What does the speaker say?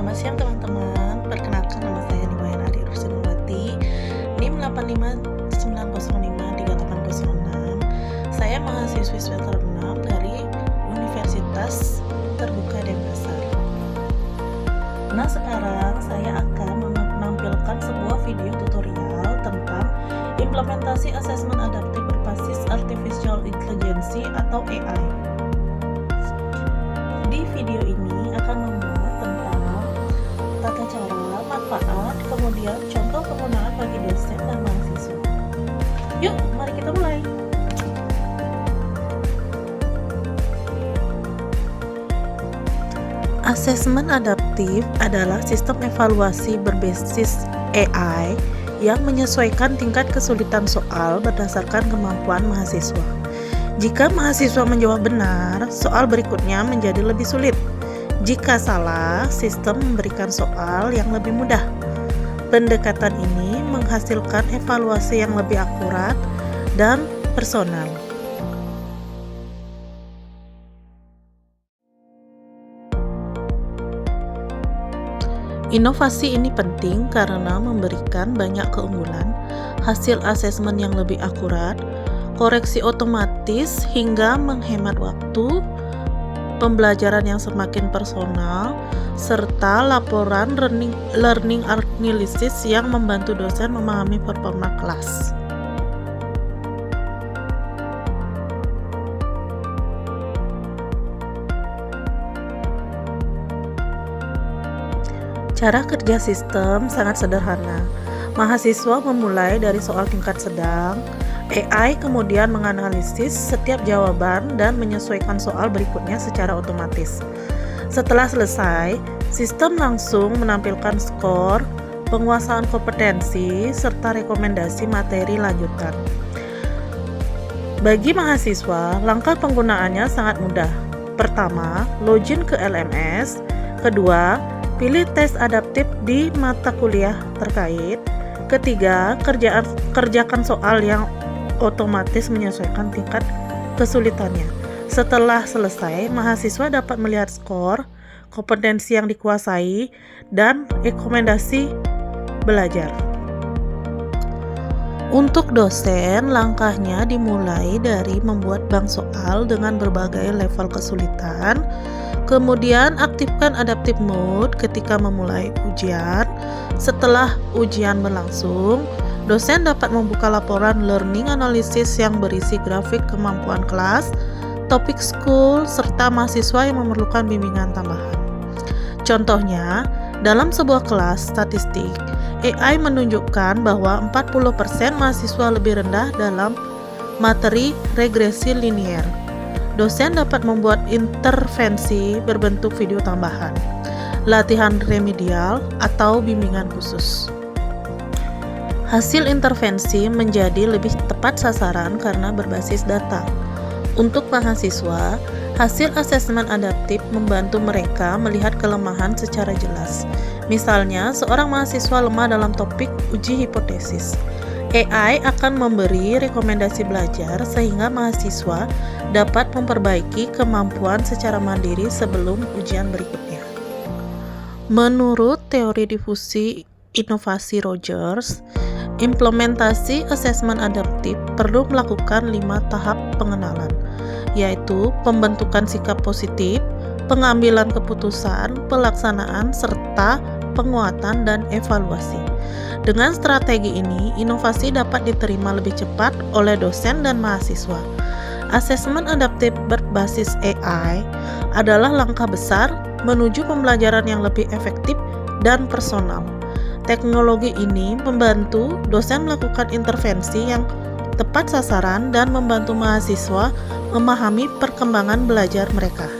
Selamat siang teman-teman, perkenalkan nama saya Nimayana Adi Rusdinowati, NIM 85905386. Saya mahasiswi semester 6 dari Universitas Terbuka Denpasar. Nah, sekarang saya akan menampilkan sebuah video tutorial tentang implementasi asesmen adaptif berbasis Artificial Intelligence atau AI. Di video ini akan memuat tentang tata cara, manfaat, kemudian contoh penggunaan bagi dosen dan mahasiswa. Yuk, mari kita mulai. Asesmen adaptif adalah sistem evaluasi berbasis AI yang menyesuaikan tingkat kesulitan soal berdasarkan kemampuan mahasiswa. Jika mahasiswa menjawab benar, soal berikutnya menjadi lebih sulit. Jika salah, sistem memberikan soal yang lebih mudah. Pendekatan ini menghasilkan evaluasi yang lebih akurat dan personal. Inovasi ini penting karena memberikan banyak keunggulan, hasil asesmen yang lebih akurat, koreksi otomatis hingga menghemat waktu, pembelajaran yang semakin personal, serta laporan learning analysis yang membantu dosen memahami performa kelas. Cara kerja sistem sangat sederhana. Mahasiswa memulai dari soal tingkat sedang, AI kemudian menganalisis setiap jawaban dan menyesuaikan soal berikutnya secara otomatis. Setelah selesai, sistem langsung menampilkan skor, penguasaan kompetensi, serta rekomendasi materi lanjutan. Bagi mahasiswa, langkah penggunaannya sangat mudah. Pertama, login ke LMS. Kedua, pilih tes adaptif di mata kuliah terkait. Ketiga, kerjakan soal yang otomatis menyesuaikan tingkat kesulitannya. Setelah selesai, mahasiswa dapat melihat skor, kompetensi yang dikuasai, dan rekomendasi belajar. Untuk dosen, langkahnya dimulai dari membuat bank soal dengan berbagai level kesulitan. Kemudian aktifkan adaptive mode ketika memulai ujian. Setelah ujian berlangsung, dosen dapat membuka laporan learning analysis yang berisi grafik kemampuan kelas, topik school, serta mahasiswa yang memerlukan bimbingan tambahan. Contohnya, dalam sebuah kelas statistik, AI menunjukkan bahwa 40% mahasiswa lebih rendah dalam materi regresi linier. Dosen dapat membuat intervensi berbentuk video tambahan, latihan remedial, atau bimbingan khusus. Hasil intervensi menjadi lebih tepat sasaran karena berbasis data. Untuk mahasiswa, hasil asesmen adaptif membantu mereka melihat kelemahan secara jelas. Misalnya, seorang mahasiswa lemah dalam topik uji hipotesis. AI akan memberi rekomendasi belajar sehingga mahasiswa dapat memperbaiki kemampuan secara mandiri sebelum ujian berikutnya. Menurut teori difusi inovasi Rogers, implementasi asesmen adaptif perlu melakukan 5 tahap pengenalan, yaitu pembentukan sikap positif, pengambilan keputusan, pelaksanaan, serta penguatan dan evaluasi. Dengan strategi ini, inovasi dapat diterima lebih cepat oleh dosen dan mahasiswa. Asesmen adaptif berbasis AI adalah langkah besar menuju pembelajaran yang lebih efektif dan personal. Teknologi ini membantu dosen melakukan intervensi yang tepat sasaran dan membantu mahasiswa memahami perkembangan belajar mereka.